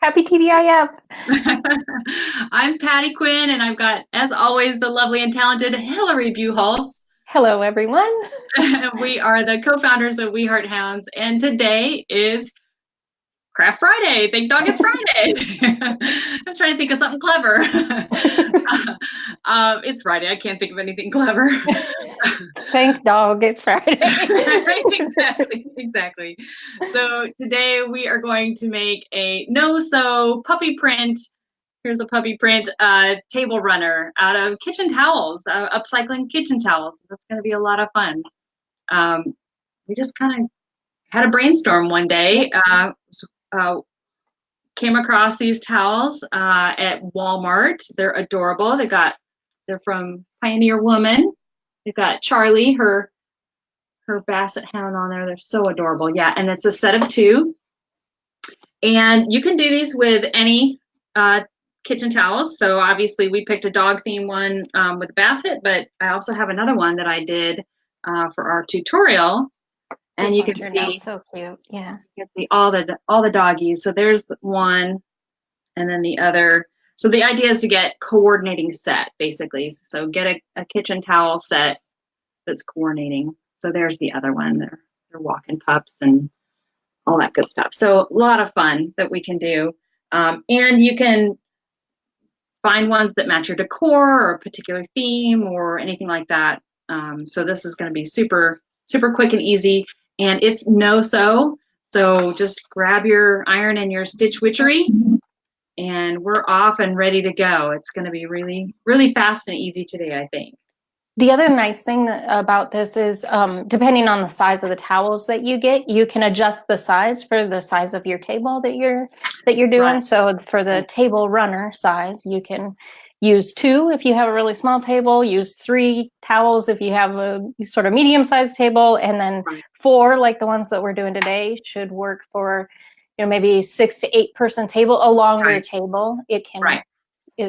Happy TDIF. I'm Patty Quinn, and I've got, as always, the lovely and talented Hillary Buchholz. Hello, everyone. We are the co-founders of We Heart Hounds, and today is Craft Friday. Thank dog it's Friday. I was trying to think of something clever. It's Friday. I can't think of anything clever. Thank dog it's Friday. Exactly. So today we are going to make a no-sew puppy print. Here's a puppy print table runner out of kitchen towels, upcycling kitchen towels. That's going to be a lot of fun. We just kind of had a brainstorm one day. Came across these towels at Walmart. They're adorable. They're from Pioneer Woman. They've got Charlie, her basset hound on there. They're so adorable. Yeah, and it's a set of 2. And you can do these with any kitchen towels. So obviously we picked a dog theme one with basset, but I also have another one that I did for our tutorial. And you can see, so cute. Yeah, you can see all the doggies. So there's one, and then the other. So the idea is to get coordinating set, basically. So get a kitchen towel set that's coordinating. So there's the other one. They're walking pups and all that good stuff. So a lot of fun that we can do. And you can find ones that match your decor or a particular theme or anything like that. So this is going to be super, super quick and easy. And it's no-sew. So just grab your iron and your stitch witchery, and we're off and ready to go. It's going to be really, really fast and easy today, I think. the other nice thing about this is depending on the size of the towels that you get, you can adjust the size for the size of your table that you're doing. Right. So for the table runner size, you can use 2 if you have a really small table, use 3 towels if you have a sort of medium-sized table, and then 4, like the ones that we're doing today, should work for, maybe 6 to 8 person table, a longer table. It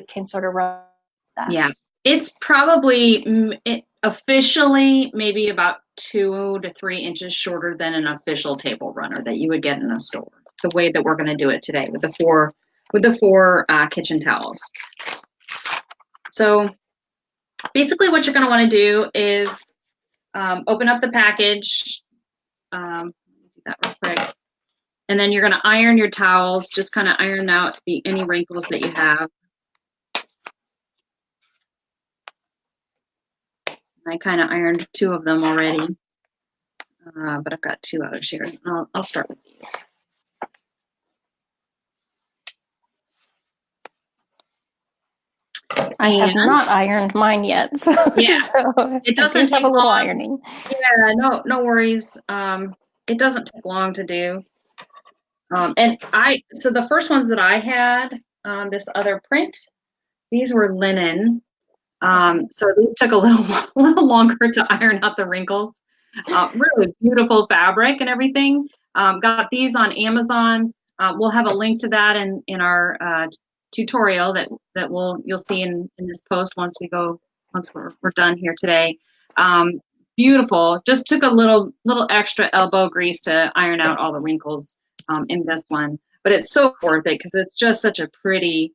can sort of run that. Yeah, it's probably officially maybe about 2 to 3 inches shorter than an official table runner that you would get in a store. The way that we're going to do it today with the four kitchen towels. So basically what you're going to want to do is open up the package. Do that real quick. And then you're going to iron your towels, just kind of iron out any wrinkles that you have. I kind of ironed 2 of them already, but I've got 2 others here. I'll start with these. I have not ironed mine yet. So, yeah, so it doesn't take a little long. Ironing. Yeah, no worries. It doesn't take long to do. So the first ones that I had, this other print, these were linen. So these took a little longer to iron out the wrinkles. Really beautiful fabric and everything. Got these on Amazon. We'll have a link to that in our tutorial that you'll see in this post once we're done here today. Beautiful. Just took a little extra elbow grease to iron out all the wrinkles in this one, but it's so worth it because it's just such a pretty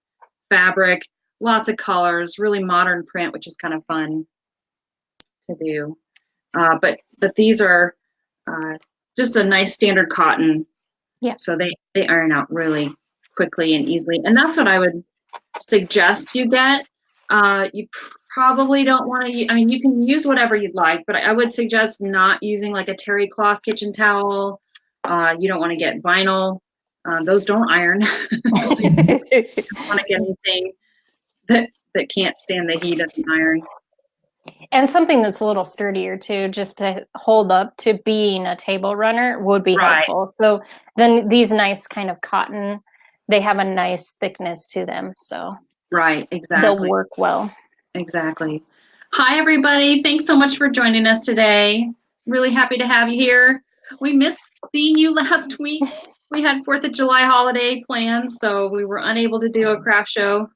fabric. Lots of colors, really modern print, which is kind of fun to do. But these are just a nice standard cotton. Yeah. So they iron out really quickly and easily. And that's what I would suggest you get. You probably don't want to, you can use whatever you'd like, but I would suggest not using like a terry cloth kitchen towel. You don't want to get vinyl. Those don't iron. So you don't want to get anything that can't stand the heat of the iron. And something that's a little sturdier too, just to hold up to being a table runner would be helpful. So then these nice kind of cotton, they have a nice thickness to them. So exactly. They'll work well. Exactly. Hi, everybody. Thanks so much for joining us today. Really happy to have you here. We missed seeing you last week. We had 4th of July holiday plans, so we were unable to do a craft show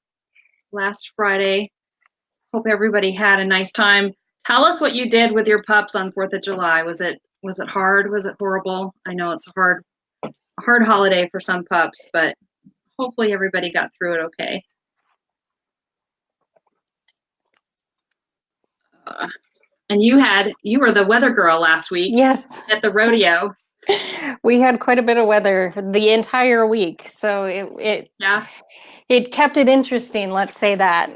last Friday. Hope everybody had a nice time. Tell us what you did with your pups on 4th of July. Was it hard? Was it horrible? I know it's a hard holiday for some pups, but hopefully everybody got through it okay. And you were the weather girl last week. Yes. At the rodeo. We had quite a bit of weather the entire week, so it kept it interesting, let's say that.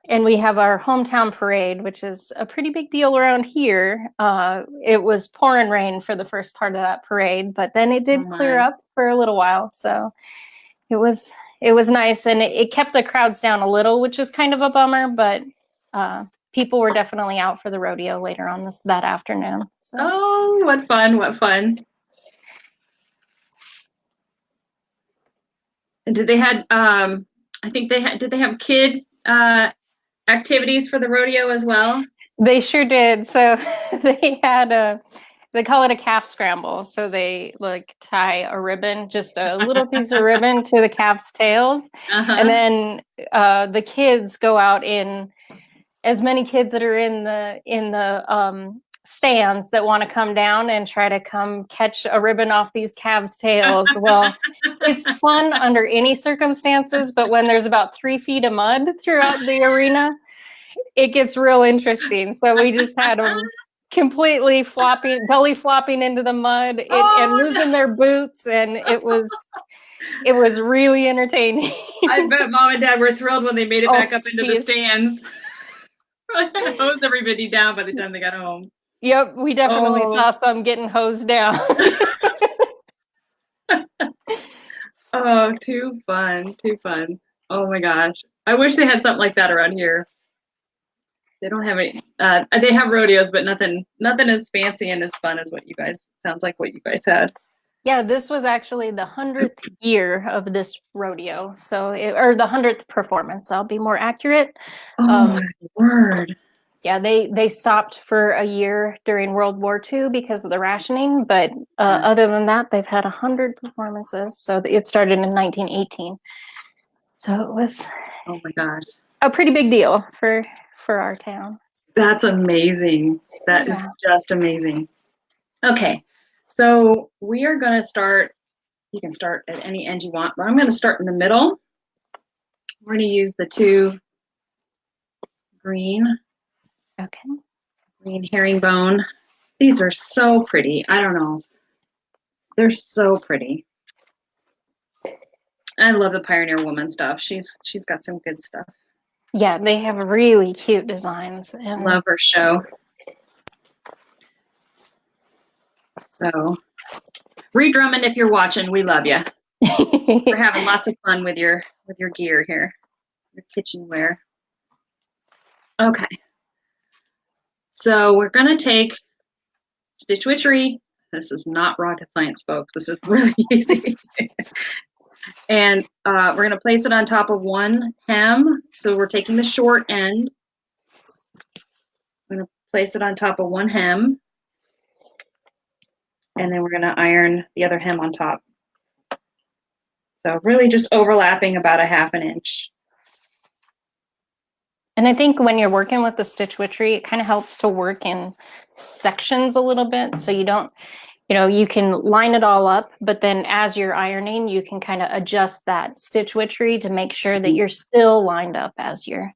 And we have our hometown parade, which is a pretty big deal around here. It was pouring rain for the first part of that parade, but then it did clear up for a little while. So it was nice, and it kept the crowds down a little, which is kind of a bummer, but people were definitely out for the rodeo later on that afternoon. So. Oh, what fun, what fun. And did they had, did they have kid activities for the rodeo as well? They sure did. So they had they call it a calf scramble. So they like tie a ribbon, just a little piece of ribbon to the calf's tails. And then the kids go out in, as many kids that are in the stands that want to come down and try to come catch a ribbon off these calves' tails. Well, it's fun under any circumstances, but when there's about 3 feet of mud throughout the arena, it gets real interesting. So we just had them completely belly flopping into the mud and losing their boots, and it was really entertaining. I bet Mom and Dad were thrilled when they made it back up into the stands. Hose everybody down by the time they got home. Yep, we definitely saw some getting hosed down. Oh, too fun, too fun. Oh my gosh. I wish they had something like that around here. They don't have any, they have rodeos, but nothing as fancy and as fun as what you guys had. Yeah, this was actually the 100th year of this rodeo. So, or the 100th performance, I'll be more accurate. Oh my word. Yeah, they stopped for a year during World War II because of the rationing, but other than that, they've had 100 performances. So it started in 1918. So it was, oh my gosh, a pretty big deal for our town. That's amazing. That is just amazing. Okay, so we are going to start. You can start at any end you want, but I'm going to start in the middle. We're going to use the 2 green. Okay. Green herringbone. These are so pretty. I don't know. They're so pretty. I love the Pioneer Woman stuff. She's got some good stuff. Yeah, they have really cute designs. And love her show. So, Ree Drummond, if you're watching, we love you. We're having lots of fun with your gear here, your kitchenware. Okay. So we're going to take Stitch Witchery. This is not rocket science, folks. This is really easy. And we're going to place it on top of one hem. So we're taking the short end. I'm going to place it on top of one hem. And then we're going to iron the other hem on top. So really just overlapping about a ½ inch. And I think when you're working with the Stitch Witchery, it kind of helps to work in sections a little bit. So you don't, you can line it all up, but then as you're ironing, you can kind of adjust that Stitch Witchery to make sure that you're still lined up as you're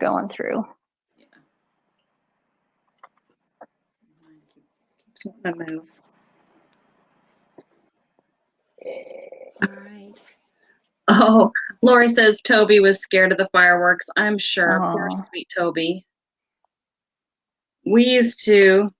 going through. Keeps wanting to move. All right. Oh, Lori says Toby was scared of the fireworks. I'm sure. Aww. Poor sweet Toby. We used to,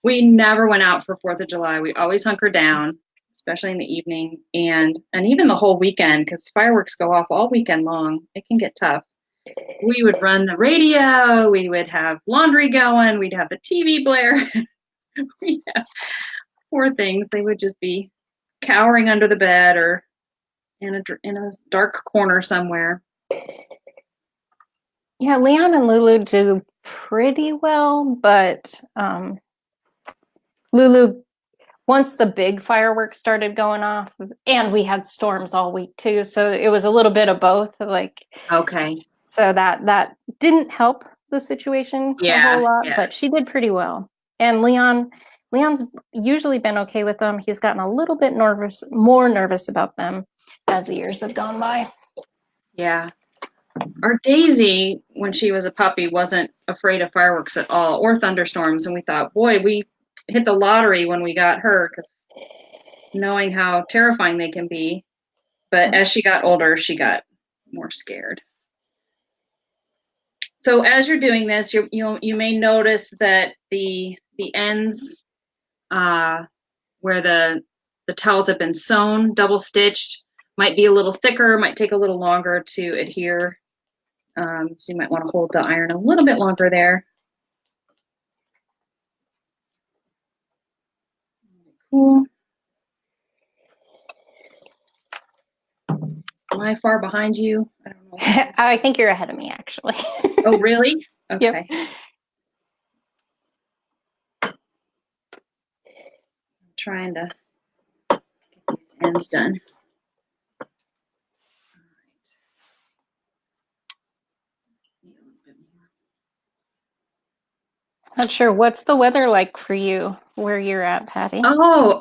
we never went out for 4th of July. We always hunkered down, especially in the evening and even the whole weekend, because fireworks go off all weekend long. It can get tough. We would run the radio. We would have laundry going. We'd have the TV blare. Poor things. They would just be cowering under the bed or in a dark corner somewhere. Yeah, Leon and Lulu do pretty well, but Lulu, once the big fireworks started going off, and we had storms all week too, so it was a little bit of both. Okay. So that didn't help the situation a whole lot, but she did pretty well. And Leon Leon's usually been okay with them. He's gotten a little bit more nervous about them as the years have gone by. Yeah. Our Daisy, when she was a puppy, wasn't afraid of fireworks at all or thunderstorms. And we thought, boy, we hit the lottery when we got her, because knowing how terrifying they can be. But as she got older, she got more scared. So as you're doing this, you may notice that the ends where the towels have been sewn, double stitched, might be a little thicker, might take a little longer to adhere. So you might want to hold the iron a little bit longer there. Cool. Am I far behind you? I don't know. I think you're ahead of me, actually. Oh, really? Okay. Yep. I'm trying to get these ends done. Not sure. What's the weather like for you where you're at, Patty? Oh,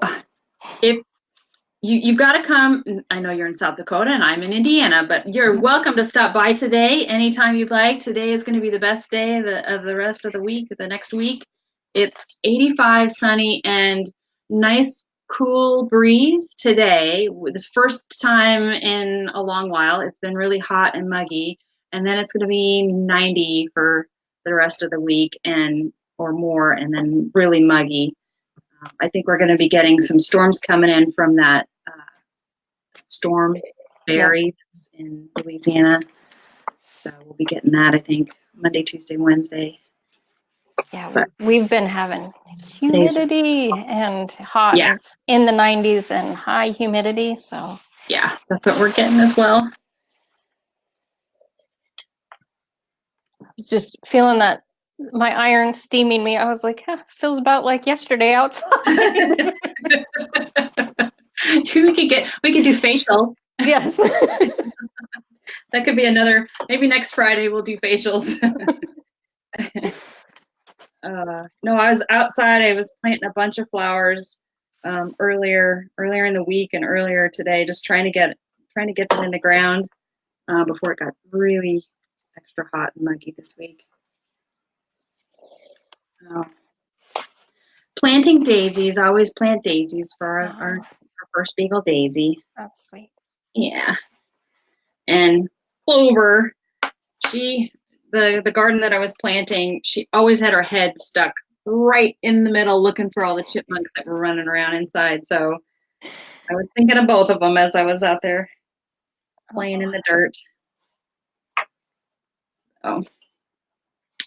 if you've got to come. I know you're in South Dakota and I'm in Indiana, but you're welcome to stop by today anytime you'd like. Today is going to be the best day of the rest of the week, the next week. It's 85, sunny, and nice, cool breeze today. This first time in a long while. It's been really hot and muggy, and then it's going to be 90 for the rest of the week or more, and then really muggy. I think we're going to be getting some storms coming in from that storm Barry in Louisiana. So we'll be getting that, I think, Monday, Tuesday, Wednesday. Yeah, But we've been having humidity and hot. Yeah. It's in the 90s and high humidity. So yeah, that's what we're getting as well. I was just feeling that my iron steaming me. I was like, feels about like yesterday outside. we could do facials. Yes. That could be another, maybe next Friday we'll do facials. No, I was outside. I was planting a bunch of flowers earlier in the week and earlier today, just trying to get them in the ground before it got really extra hot and muggy this week. So, planting daisies. I always plant daisies for our first beagle daisy. That's sweet. Yeah. And Clover, the garden that I was planting, she always had her head stuck right in the middle looking for all the chipmunks that were running around inside. So I was thinking of both of them as I was out there playing in the dirt. So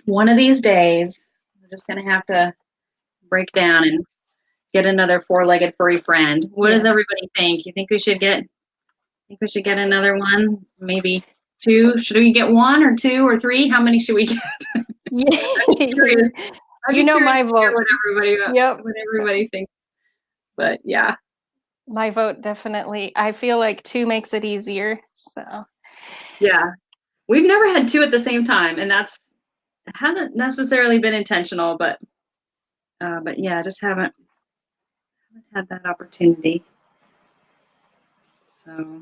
one of these days, we're just going to have to break down and get another four-legged furry friend. What does everybody think? You think we should get another one? Maybe two? Should we get one or two or three? How many should we get? You know my vote. What everybody thinks. But yeah. My vote, definitely. I feel like two makes it easier. So yeah. We've never had two at the same time, and it hasn't necessarily been intentional, but yeah, just haven't had that opportunity. So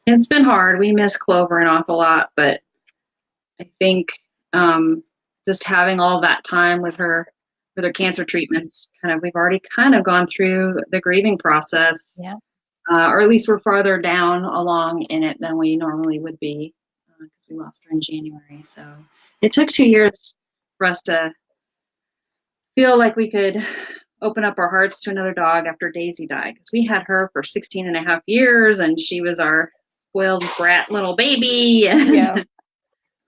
it's been hard. We miss Clover an awful lot, but I think just having all that time with her cancer treatments, we've already kind of gone through the grieving process. Yeah. Or at least we're farther down along in it than we normally would be, because we lost her in January. So it took 2 years for us to feel like we could open up our hearts to another dog after Daisy died, because we had her for 16 and a half years, and she was our spoiled brat little baby. Yeah.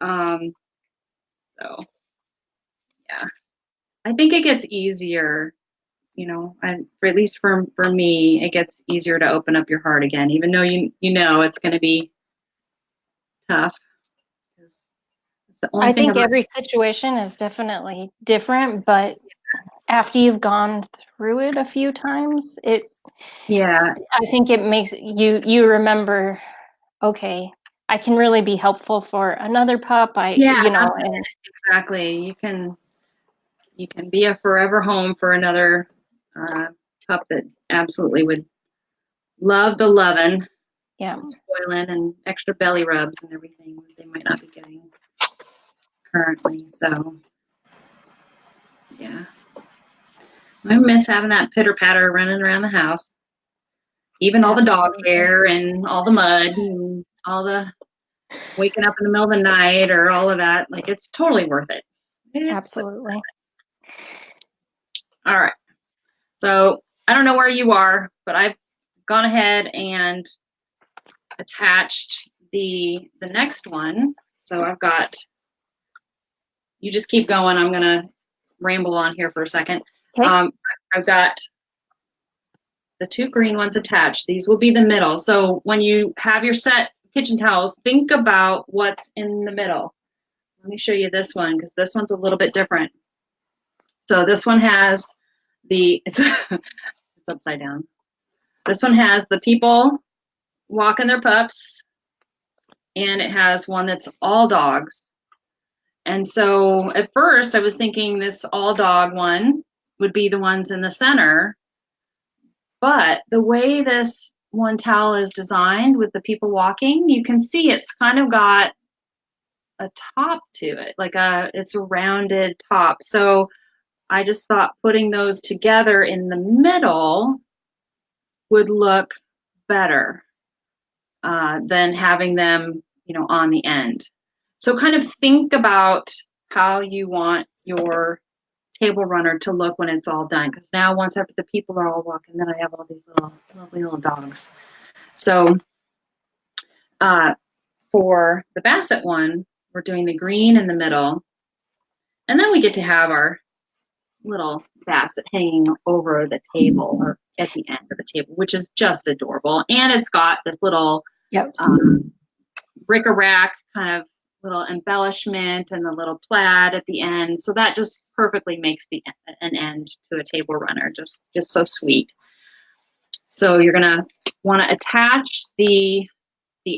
So yeah, I think it gets easier, and at least for me, it gets easier to open up your heart again, even though you know it's going to be tough. I think every situation is definitely different, but after you've gone through it a few times, I think it makes you remember, okay, I can really be helpful for another pup. Exactly. You can be a forever home for another pup that absolutely would love the lovin', Yeah. spoiling, and extra belly rubs and everything that they might not be getting currently. So, yeah. I miss having that pitter patter running around the house. Even all the dog hair and all the mud and all the waking up in the middle of the night or all of that. Like, it's totally worth it. Absolutely. All right. So I don't know where you are, but I've gone ahead and attached the next one. So I've got, you just keep going. I'm going to ramble on here for a second. Okay. I've got the 2 green ones attached. These will be the middle. So when you have your set kitchen towels, think about what's in the middle. Let me show you this one because this one's a little bit different. So this one has it's upside down. This one has the people walking their pups, and it has one that's all dogs. And so at first I was thinking this all dog one would be the ones in the center, but the way this one towel is designed with the people walking, you can see it's kind of got a top to it, like it's a rounded top. So I just thought putting those together in the middle would look better than having them, on the end. So kind of think about how you want your table runner to look when it's all done. Because now once after the people are all walking, then I have all these little lovely little dogs. So for the Basset one, we're doing the green in the middle. And then we get to have our little Basset hanging over the table or at the end of the table, which is just adorable. And it's got this little bric-a-brac kind of little embellishment and the little plaid at the end. So that just perfectly makes an end to a table runner, just so sweet. So you're gonna want to attach the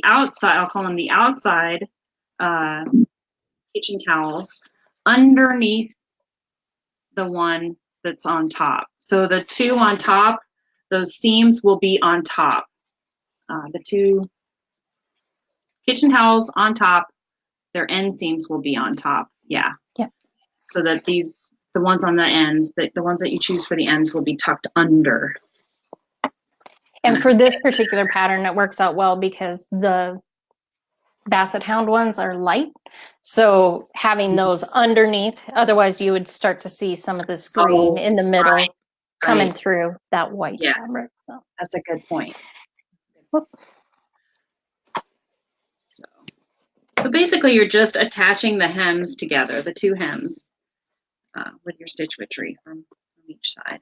outside, I'll call them the outside kitchen towels underneath the one that's on top. So the 2 on top, those seams will be on top. The 2 kitchen towels on top, their end seams will be on top. Yeah. So that the ones on the ends, the ones that you choose for the ends will be tucked under. And for this particular pattern, it works out well because the Basset Hound ones are light. So having those underneath, otherwise you would start to see some of this green in the middle coming through that white fabric. So. That's a good point. Whoop. So basically you're just attaching the hems together, the 2 hems with your Stitch Witchery from each side.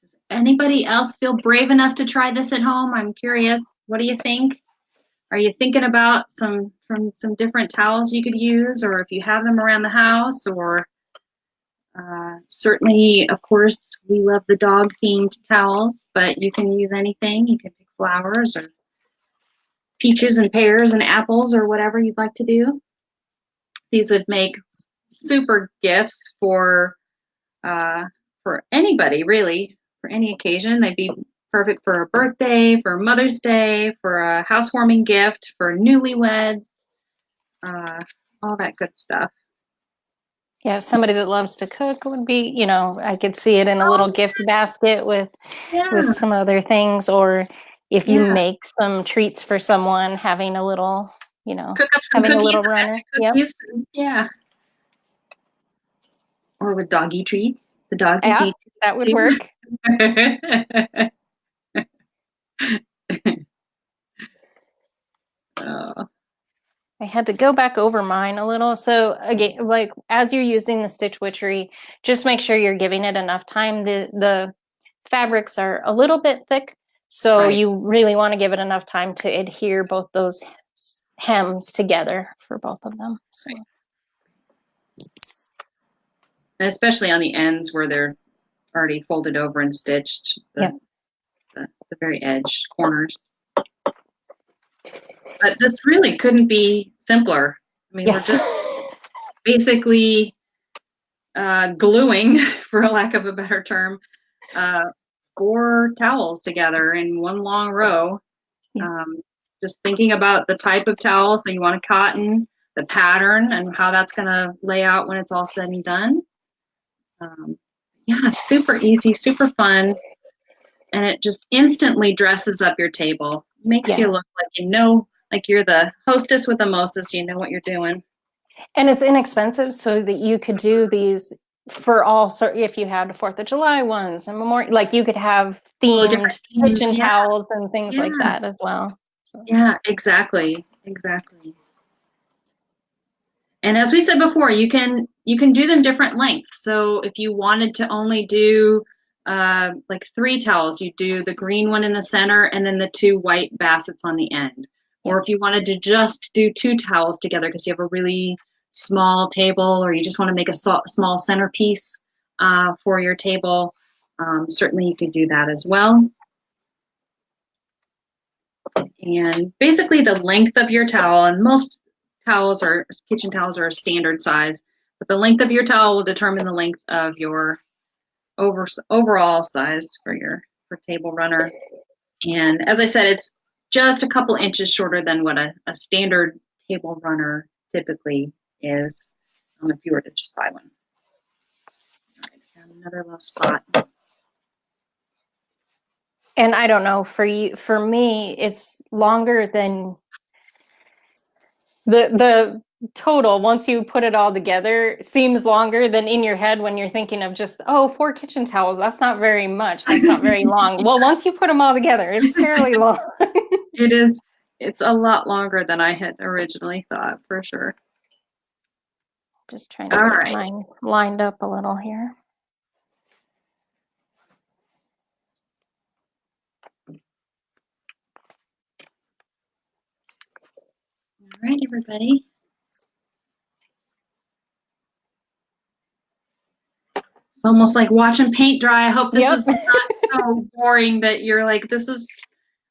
Does anybody else feel brave enough to try this at home? I'm curious. What do you think? Are you thinking about some different towels you could use, or if you have them around the house, or certainly, of course, we love the dog themed towels, but you can use anything. You can pick flowers or peaches and pears and apples or whatever you'd like to do. These would make super gifts for anybody, really, for any occasion. They'd be perfect for a birthday, for Mother's Day, for a housewarming gift, for newlyweds, all that good stuff. Yeah, somebody that loves to cook would be, I could see it in a little gift basket with some other things, or if you make some treats for someone, having a little, cook up some having cookies, a little runner. Cookies, yeah. Or with doggy treats. The doggies eat that would work. I had to go back over mine a little. So again, like as you're using the Stitch Witchery, just make sure you're giving it enough time. The fabrics are a little bit thick, so you really want to give it enough time to adhere both those hems together for both of them. So. Especially on the ends where they're already folded over and stitched, the very edge corners. But this really couldn't be simpler. I mean, we're just basically gluing, for lack of a better term, 4 towels together in one long row. Yeah. Just thinking about the type of towels that you want to cotton, the pattern, and how that's going to lay out when it's all said and done. Yeah, super easy, super fun, and it just instantly dresses up your table. Makes you look like like you're the hostess with the mostest. You know what you're doing. And it's inexpensive, so that you could do these for all sort. If you had 4th of July ones and Memorial, like you could have All the different themed themes, kitchen yeah, towels and things like yeah, that as well. So. yeah, exactly. And as we said before, you can do them different lengths. So if you wanted to only do like 3 towels, you do the green one in the center and then the 2 white baskets on the end. Yeah. Or if you wanted to just do 2 towels together because you have a really small table, or you just want to make a small centerpiece for your table, certainly you could do that as well. And basically the length of your towel, and most kitchen towels are a standard size, but the length of your towel will determine the length of your overall size for your table runner. And as I said, it's just a couple inches shorter than what a standard table runner typically is, if you were to just buy one. All right, got another little spot. And I don't know, for me, it's longer than the total. Once you put it all together, seems longer than in your head when you're thinking of just, 4 kitchen towels. That's not very much. That's not very long. Yeah. Well, once you put them all together, it's fairly long. It is. It's a lot longer than I had originally thought, for sure. Just trying to get mine lined up a little here. All right, everybody. It's almost like watching paint dry. I hope this is not so boring that you're like, this is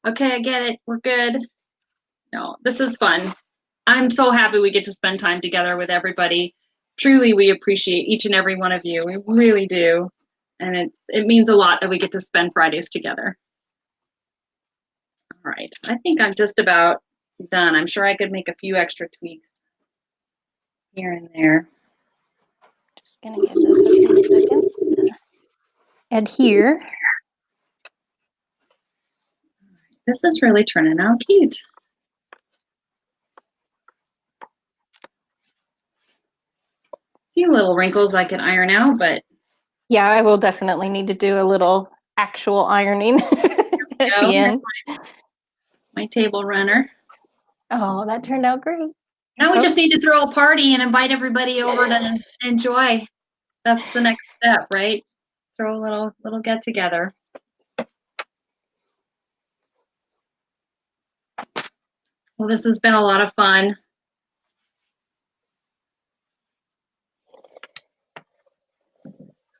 okay, I get it, we're good. No, this is fun. I'm so happy we get to spend time together with everybody. Truly, we appreciate each and every one of you. We really do. And it means a lot that we get to spend Fridays together. All right, I think I'm just about done. I'm sure I could make a few extra tweaks here and there. Just gonna give this a few seconds to adhere. This is really turning out cute. A few little wrinkles I can iron out, but yeah, I will definitely need to do a little actual ironing at the end. My table runner. Oh, that turned out great. Now we just need to throw a party and invite everybody over to enjoy. That's the next step, right? Throw a little get together. Well, this has been a lot of fun.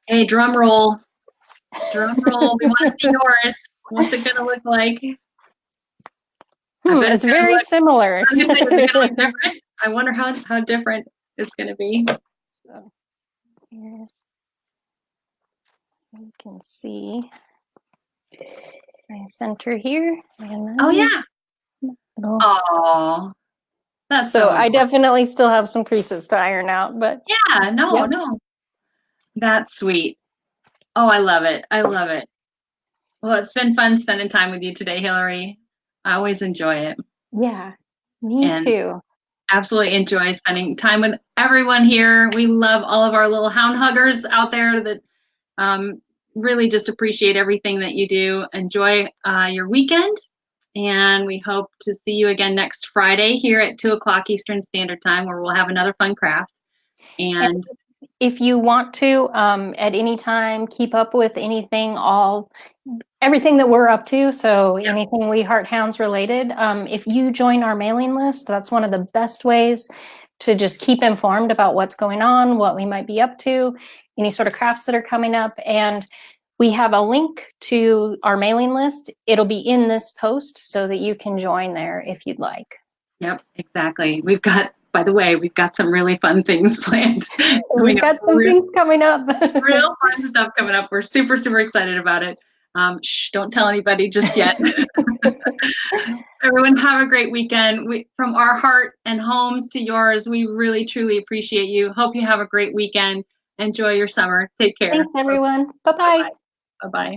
Hey, drum roll. Drum roll. We want to see yours. What's it going to look like? It's very similar. I wonder how different it's going to be. So here you can see my center here. And oh, yeah. Oh, that's so I definitely still have some creases to iron out, but yeah, no. That's sweet. Oh, I love it. I love it. Well, it's been fun spending time with you today, Hillary. I always enjoy it. Yeah, me too. Absolutely enjoy spending time with everyone here. We love all of our little hound huggers out there that really just appreciate everything that you do. Enjoy your weekend, and we hope to see you again next Friday here at 2 o'clock Eastern Standard Time, where we'll have another fun craft. And if you want to, at any time, keep up with everything that we're up to, so anything We Heart Hounds related, if you join our mailing list, that's one of the best ways to just keep informed about what's going on, what we might be up to, any sort of crafts that are coming up. And we have a link to our mailing list. It'll be in this post so that you can join there if you'd like. Yep, exactly. We've got by the way, we've got some really fun things planned. We've got some things coming up. Real fun stuff coming up. We're super, super excited about it. Shh, don't tell anybody just yet. Everyone have a great weekend. From our heart and homes to yours, we really, truly appreciate you. Hope you have a great weekend. Enjoy your summer. Take care. Thanks, everyone. Bye-bye. Bye-bye.